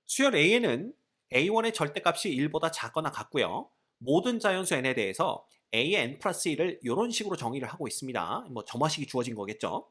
수열 A에는 A1의 절대값이 1보다 작거나 같고요. 모든 자연수 n에 대해서 A의 n 플러스 1을 이런 식으로 정의를 하고 있습니다. 뭐 점화식이 주어진 거겠죠.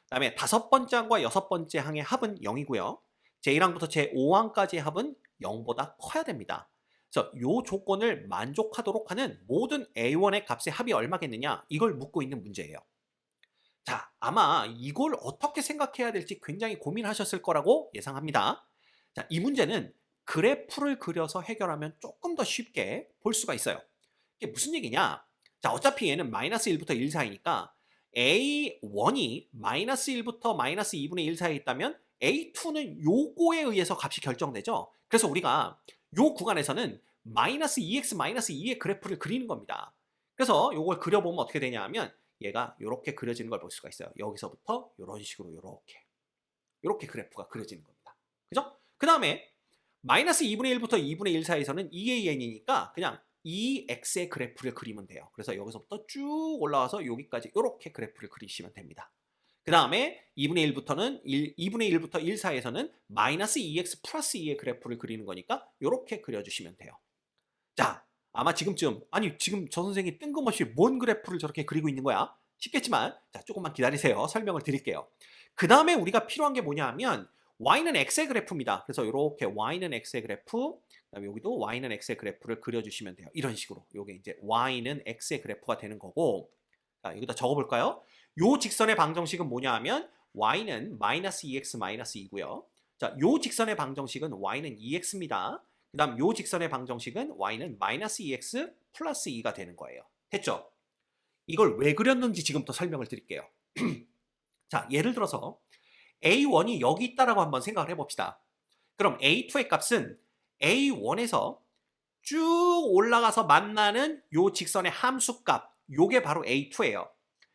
그다음에 다섯 번째 항과 여섯 번째 항의 합은 0이고요. 제1항부터 제5항까지의 합은 0보다 커야 됩니다. 그래서 이 조건을 만족하도록 하는 모든 A1의 값의 합이 얼마겠느냐 이걸 묻고 있는 문제예요. 자, 아마 이걸 어떻게 생각해야 될지 굉장히 고민하셨을 거라고 예상합니다. 자, 이 문제는 그래프를 그려서 해결하면 조금 더 쉽게 볼 수가 있어요. 이게 무슨 얘기냐? 자, 어차피 얘는 마이너스 1부터 1 사이니까 A1이 마이너스 1부터 마이너스 2분의 1 사이에 있다면 A2는 요거에 의해서 값이 결정되죠. 그래서 우리가 요 구간에서는 마이너스 2x 마이너스 2의 그래프를 그리는 겁니다. 그래서 요걸 그려보면 어떻게 되냐 하면 얘가 이렇게 그려지는 걸 볼 수가 있어요. 여기서부터 이런 식으로 이렇게 그래프가 그려지는 겁니다. 그죠? 그 다음에 마이너스 2분의 1부터 2분의 1 사이에서는 2AN이니까 그냥 2x의 그래프를 그리면 돼요. 그래서 여기서부터 쭉 올라와서 여기까지 이렇게 그래프를 그리시면 됩니다. 그 다음에 2분의 1부터는 2분의 1부터 1 사이에서는 마이너스 2x 플러스 2의 그래프를 그리는 거니까 이렇게 그려주시면 돼요. 자, 아마 지금쯤 아니 지금 저 선생이 뜬금없이 뭔 그래프를 저렇게 그리고 있는 거야? 싶겠지만 자, 조금만 기다리세요. 설명을 드릴게요. 그 다음에 우리가 필요한 게 뭐냐 하면 y는 x의 그래프입니다. 그래서 이렇게 y는 x의 그래프, 그다음에 여기도 y는 x의 그래프를 그려주시면 돼요. 이런 식으로 이게 이제 y는 x의 그래프가 되는 거고, 자, 여기다 적어볼까요? 요 직선의 방정식은 뭐냐 하면 y는 마이너스 2x 마이너스 2고요. 자, 요 직선의 방정식은 y는 2x입니다. 그 다음 요 직선의 방정식은 y는 마이너스 2x 플러스 2가 되는 거예요. 됐죠? 이걸 왜 그렸는지 지금부터 설명을 드릴게요. 자, 예를 들어서 A1이 여기 있다라고 한번 생각을 해봅시다. 그럼 A2의 값은 A1에서 쭉 올라가서 만나는 요 직선의 함수값, 요게 바로 A2예요.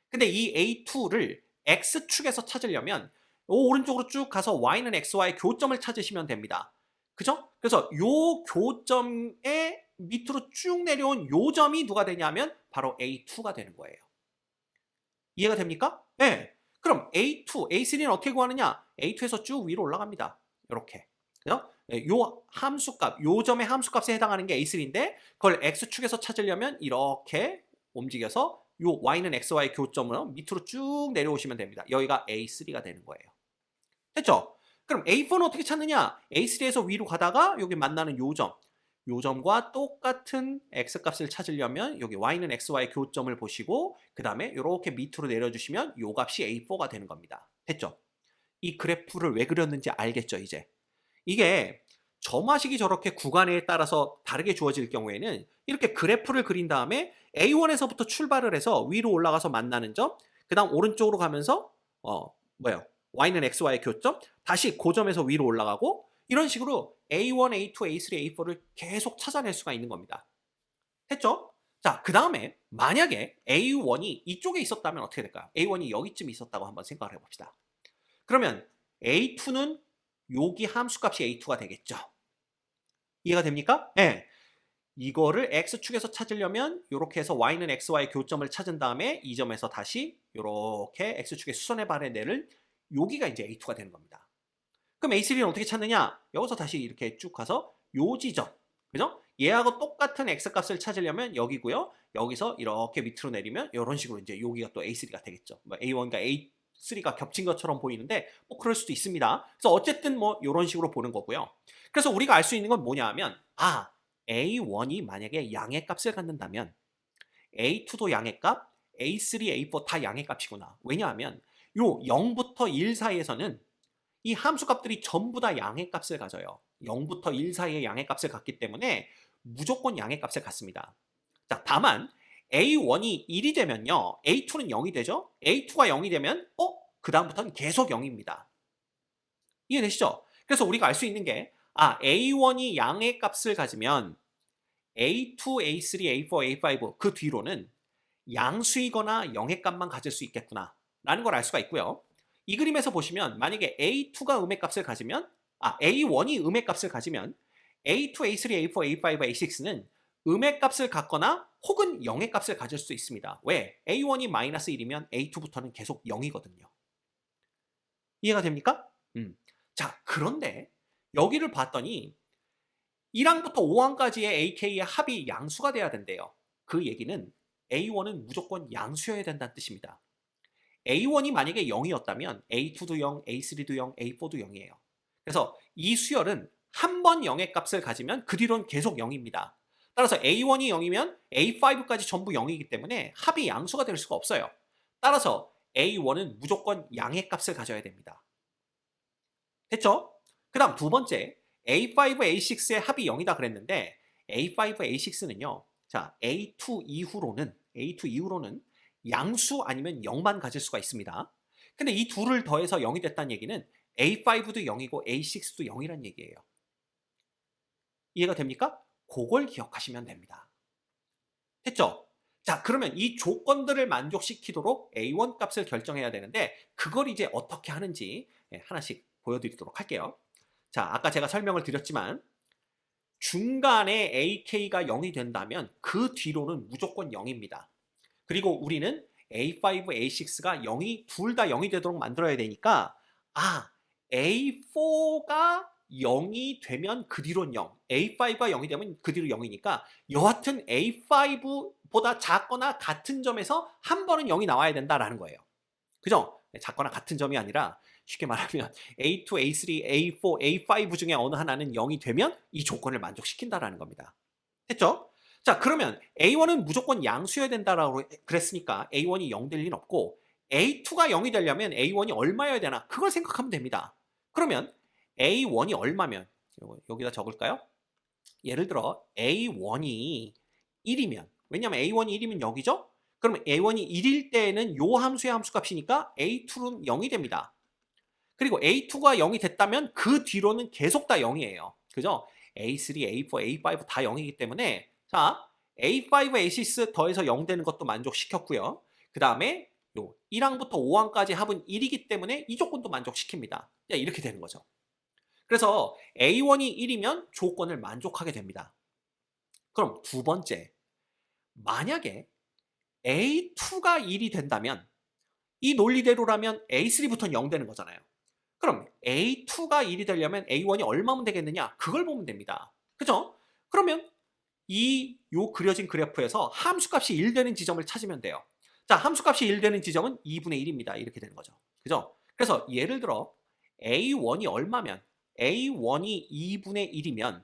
근데 이 A2를 X축에서 찾으려면 요 오른쪽으로 쭉 가서 Y는 X와의 교점을 찾으시면 됩니다. 그죠? 그래서 요 교점의 밑으로 쭉 내려온 요 점이 누가 되냐면 바로 A2가 되는 거예요. 이해가 됩니까? 네. 그럼 A2, A3는 어떻게 구하느냐? A2에서 쭉 위로 올라갑니다. 이렇게. 그죠? 요 함수값, 요 점의 함수값에 해당하는 게 A3인데 그걸 X축에서 찾으려면 이렇게 움직여서 요 Y는 X와의 교점으로 밑으로 쭉 내려오시면 됩니다. 여기가 A3가 되는 거예요. 됐죠? 그럼 A4는 어떻게 찾느냐? A3에서 위로 가다가 여기 만나는 요 점, 요 점과 똑같은 x값을 찾으려면 여기 y는 x와의 교점을 보시고 그 다음에 이렇게 밑으로 내려주시면 요 값이 A4가 되는 겁니다. 됐죠? 이 그래프를 왜 그렸는지 알겠죠, 이제? 이게 점화식이 저렇게 구간에 따라서 다르게 주어질 경우에는 이렇게 그래프를 그린 다음에 A1에서부터 출발을 해서 위로 올라가서 만나는 점, 그 다음 오른쪽으로 가면서 뭐예요? y는 x와의 교점, 다시 고점에서 위로 올라가고 이런 식으로 A1, A2, A3, A4를 계속 찾아낼 수가 있는 겁니다. 했죠? 자, 그 다음에 만약에 A1이 이쪽에 있었다면 어떻게 될까요? A1이 여기쯤 있었다고 한번 생각을 해봅시다. 그러면 A2는 여기 함수값이 A2가 되겠죠. 이해가 됩니까? 네. 이거를 X축에서 찾으려면 이렇게 해서 Y는 X와의 교점을 찾은 다음에 이 점에서 다시 이렇게 X축의 수선의 발의 내를 여기가 이제 A2가 되는 겁니다. 그럼 A3는 어떻게 찾느냐? 여기서 다시 이렇게 쭉 가서 요 지점, 그죠? 얘하고 똑같은 X값을 찾으려면 여기고요. 여기서 이렇게 밑으로 내리면 이런 식으로 이제 여기가 또 A3가 되겠죠. 뭐 A1과 A3가 겹친 것처럼 보이는데 뭐 그럴 수도 있습니다. 그래서 어쨌든 뭐 이런 식으로 보는 거고요. 그래서 우리가 알 수 있는 건 뭐냐 하면 A1이 만약에 양의 값을 갖는다면 A2도 양의 값, A3, A4 다 양의 값이구나. 왜냐하면 요 0부터 1 사이에서는 이 함수값들이 전부 다 양의 값을 가져요. 0부터 1 사이의 양의 값을 갖기 때문에 무조건 양의 값을 갖습니다. 자, 다만 A1이 1이 되면요. A2는 0이 되죠? A2가 0이 되면 그 다음부터는 계속 0입니다. 이해되시죠? 그래서 우리가 알 수 있는 게 A1이 양의 값을 가지면 A2, A3, A4, A5 그 뒤로는 양수이거나 0의 값만 가질 수 있겠구나 라는 걸 알 수가 있고요. 이 그림에서 보시면 만약에 A2가 음의 값을 가지면 A1이 음의 값을 가지면 A2, A3, A4, A5, A6는 음의 값을 갖거나 혹은 0의 값을 가질 수 있습니다. 왜? A1이 마이너스 1이면 A2부터는 계속 0이거든요. 이해가 됩니까? 자, 그런데 여기를 봤더니 1항부터 5항까지의 AK의 합이 양수가 돼야 된대요. 그 얘기는 A1은 무조건 양수여야 된다는 뜻입니다. A1이 만약에 0이었다면 A2도 0, A3도 0, A4도 0이에요. 그래서 이 수열은 한 번 0의 값을 가지면 그 뒤로는 계속 0입니다. 따라서 A1이 0이면 A5까지 전부 0이기 때문에 합이 양수가 될 수가 없어요. 따라서 A1은 무조건 양의 값을 가져야 됩니다. 됐죠? 그 다음 두 번째, A5, A6의 합이 0이다 그랬는데 A5, A6는요. 자, A2 이후로는 양수 아니면 0만 가질 수가 있습니다. 근데 이 둘을 더해서 0이 됐다는 얘기는 A5도 0이고 A6도 0이란 얘기예요. 이해가 됩니까? 그걸 기억하시면 됩니다. 됐죠? 자, 그러면 이 조건들을 만족시키도록 A1 값을 결정해야 되는데 그걸 이제 어떻게 하는지 하나씩 보여드리도록 할게요. 자, 아까 제가 설명을 드렸지만 중간에 AK가 0이 된다면 그 뒤로는 무조건 0입니다. 그리고 우리는 A5, A6가 0이 둘 다 0이 되도록 만들어야 되니까 A4가 0이 되면 그 뒤로는 0, A5가 0이 되면 그 뒤로 0이니까 여하튼 A5보다 작거나 같은 점에서 한 번은 0이 나와야 된다라는 거예요. 그죠? 작거나 같은 점이 아니라 쉽게 말하면 A2, A3, A4, A5 중에 어느 하나는 0이 되면 이 조건을 만족시킨다라는 겁니다. 됐죠? 자, 그러면 A1은 무조건 양수여야 된다라고 그랬으니까 A1이 0 될 리는 없고 A2가 0이 되려면 A1이 얼마여야 되나? 그걸 생각하면 됩니다. 그러면 A1이 얼마면 여기다 적을까요? 예를 들어 A1이 1이면 왜냐면 A1이 1이면 여기죠? 그러면 A1이 1일 때에는 요 함수의 함수값이니까 A2는 0이 됩니다. 그리고 A2가 0이 됐다면 그 뒤로는 계속 다 0이에요. 그죠? A3, A4, A5 다 0이기 때문에 자, A5, A6 더해서 0 되는 것도 만족시켰고요. 그 다음에 요 1항부터 5항까지 합은 1이기 때문에 이 조건도 만족시킵니다. 이렇게 되는 거죠. 그래서 A1이 1이면 조건을 만족하게 됩니다. 그럼 두 번째, 만약에 A2가 1이 된다면 이 논리대로라면 A3부터는 0 되는 거잖아요. 그럼 A2가 1이 되려면 A1이 얼마면 되겠느냐? 그걸 보면 됩니다. 그죠? 그러면 요 그려진 그래프에서 함수값이 1 되는 지점을 찾으면 돼요. 자, 함수값이 1 되는 지점은 2분의 1입니다. 이렇게 되는 거죠. 그죠? 그래서 예를 들어 A1이 얼마면 A1이 2분의 1이면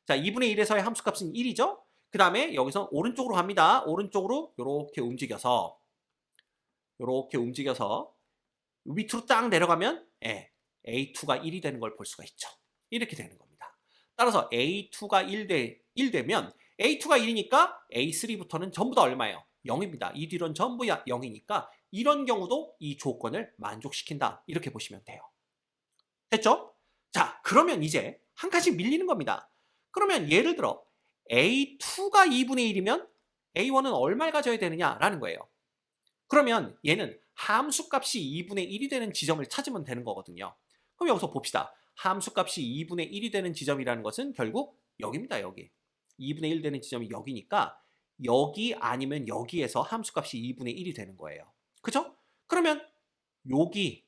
자, 2분의 1에서의 함수값은 1이죠? 그 다음에 여기서 오른쪽으로 갑니다. 오른쪽으로 이렇게 움직여서 밑으로 딱 내려가면 A2가 1이 되는 걸 볼 수가 있죠. 이렇게 되는 겁니다. 따라서 A2가 1 되면 A2가 1이니까 A3부터는 전부 다 얼마예요? 0입니다. 이 뒤로는 전부 0이니까 이런 경우도 이 조건을 만족시킨다. 이렇게 보시면 돼요. 됐죠? 자, 그러면 이제 한 칸씩 밀리는 겁니다. 그러면 예를 들어 A2가 2분의 1이면 A1은 얼마를 가져야 되느냐라는 거예요. 그러면 얘는 함수값이 2분의 1이 되는 지점을 찾으면 되는 거거든요. 그럼 여기서 봅시다. 함수값이 2분의 1이 되는 지점이라는 것은 결국 여기입니다. 여기. 2분의 1 되는 지점이 여기니까 여기 아니면 여기에서 함수값이 2분의 1이 되는 거예요. 그죠? 그러면 여기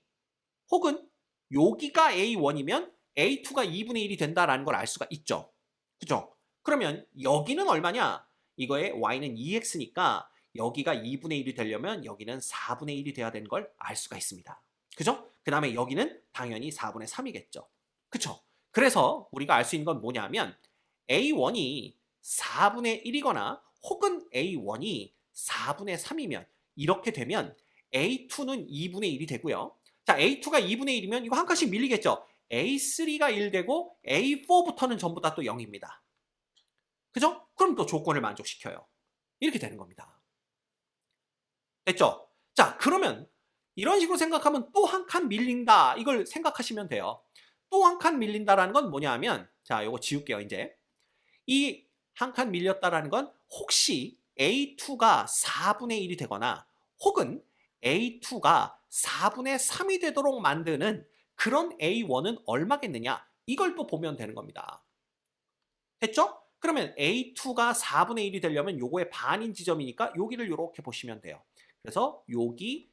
혹은 여기가 A1이면 A2가 2분의 1이 된다라는 걸 알 수가 있죠. 그죠? 그러면 여기는 얼마냐? 이거의 Y는 2X니까 여기가 2분의 1이 되려면 여기는 4분의 1이 돼야 되는 걸 알 수가 있습니다. 그죠? 그 다음에 여기는 당연히 4분의 3이겠죠. 그쵸? 그래서 우리가 알 수 있는 건 뭐냐면 A1이 4분의 1이거나 혹은 A1이 4분의 3이면 이렇게 되면 A2는 2분의 1이 되고요. 자, A2가 2분의 1이면 이거 한 칸씩 밀리겠죠? A3가 1 되고 A4부터는 전부 다 또 0입니다. 그죠? 그럼 또 조건을 만족시켜요. 이렇게 되는 겁니다. 됐죠? 자, 그러면 이런 식으로 생각하면 또 한 칸 밀린다. 이걸 생각하시면 돼요. 또 한 칸 밀린다라는 건 뭐냐 하면 자, 요거 지울게요, 이제. 이 한 칸 밀렸다라는 건 혹시 A2가 4분의 1이 되거나 혹은 A2가 4분의 3이 되도록 만드는 그런 A1은 얼마겠느냐? 이걸 또 보면 되는 겁니다. 됐죠? 그러면 A2가 4분의 1이 되려면 요거의 반인 지점이니까 여기를 이렇게 보시면 돼요. 그래서 여기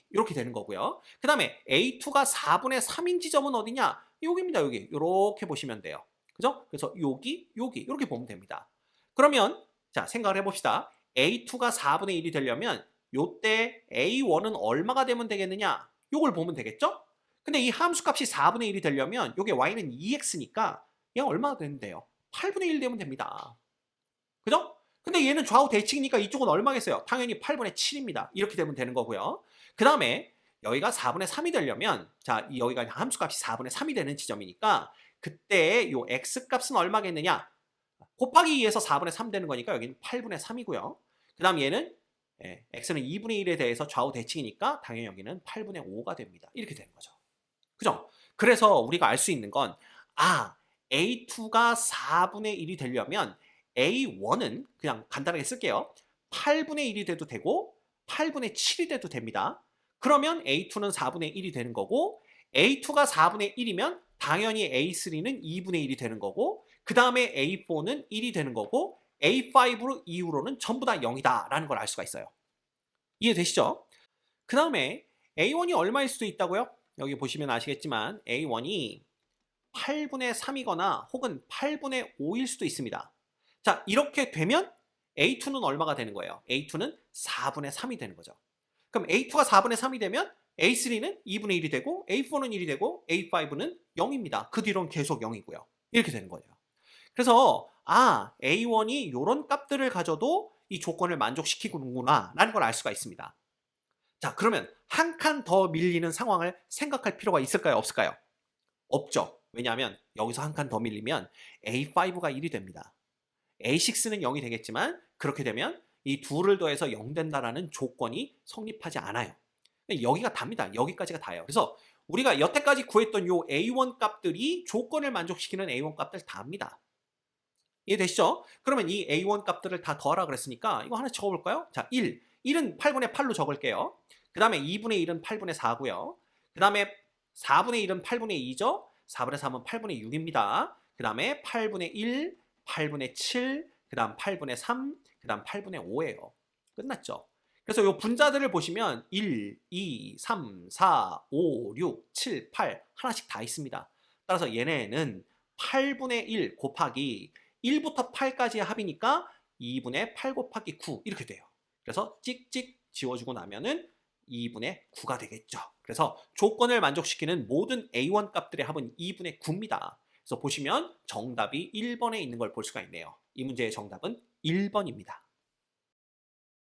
이렇게 되는 거고요. 그 다음에 A2가 4분의 3인 지점은 어디냐? 여기입니다. 여기. 요렇게 보시면 돼요. 그죠? 그래서 여기, 여기 이렇게 보면 됩니다. 그러면 자, 생각을 해봅시다. A2가 4분의 1이 되려면 요때 A1은 얼마가 되면 되겠느냐? 요걸 보면 되겠죠? 근데 이 함수 값이 4분의 1이 되려면 요게 y는 2x니까 얘가 얼마가 되면 돼요? 8분의 1 되면 됩니다. 그죠? 근데 얘는 좌우 대칭이니까 이쪽은 얼마겠어요? 당연히 8분의 7입니다. 이렇게 되면 되는 거고요. 그 다음에 여기가 4분의 3이 되려면 자, 여기가 함수값이 4분의 3이 되는 지점이니까 그때 요 x값은 얼마겠느냐? 곱하기 2에서 4분의 3 되는 거니까 여기는 8분의 3이고요. 그 다음 얘는 x는 2분의 1에 대해서 좌우 대칭이니까 당연히 여기는 8분의 5가 됩니다. 이렇게 되는 거죠. 그죠? 그래서 우리가 알 수 있는 건 A2가 4분의 1이 되려면 A1은 그냥 간단하게 쓸게요. 8분의 1이 돼도 되고 8분의 7이 돼도 됩니다. 그러면 A2는 4분의 1이 되는 거고 A2가 4분의 1이면 당연히 A3는 2분의 1이 되는 거고 그 다음에 A4는 1이 되는 거고 A5 이후로는 전부 다 0이다 라는 걸 알 수가 있어요. 이해되시죠? 그 다음에 A1이 얼마일 수도 있다고요? 여기 보시면 아시겠지만 A1이 8분의 3이거나 혹은 8분의 5일 수도 있습니다. 자, 이렇게 되면 A2는 얼마가 되는 거예요? A2는 4분의 3이 되는 거죠. 그럼 A2가 4분의 3이 되면 A3는 2분의 1이 되고 A4는 1이 되고 A5는 0입니다. 그 뒤로는 계속 0이고요. 이렇게 되는 거예요. 그래서 A1이 이런 값들을 가져도 이 조건을 만족시키는구나 라는 걸 알 수가 있습니다. 자, 그러면 한 칸 더 밀리는 상황을 생각할 필요가 있을까요? 없을까요? 없죠. 왜냐하면 여기서 한 칸 더 밀리면 A5가 1이 됩니다. A6는 0이 되겠지만 그렇게 되면 이 둘을 더해서 0 된다라는 조건이 성립하지 않아요. 여기가 답니다. 여기까지가 다예요. 그래서 우리가 여태까지 구했던 요 A1 값들이 조건을 만족시키는 A1 값들 다입니다. 이해되시죠? 그러면 이 A1 값들을 다 더하라 그랬으니까 이거 하나 적어볼까요? 자, 1. 1은 8분의 8로 적을게요. 그 다음에 2분의 1은 8분의 4고요. 그 다음에 4분의 1은 8분의 2죠. 4분의 3은 8분의 6입니다. 그 다음에 8분의 1, 8분의 7, 그 다음 8분의 3, 그 다음 8분의 5예요. 끝났죠? 그래서 이 분자들을 보시면 1, 2, 3, 4, 5, 6, 7, 8 하나씩 다 있습니다. 따라서 얘네는 8분의 1 곱하기 1부터 8까지의 합이니까 2분의 8 곱하기 9 이렇게 돼요. 그래서 찍찍 지워주고 나면은 2분의 9가 되겠죠. 그래서 조건을 만족시키는 모든 A1 값들의 합은 2분의 9입니다. 그래서 보시면 정답이 1번에 있는 걸 볼 수가 있네요. 이 문제의 정답은 1번입니다.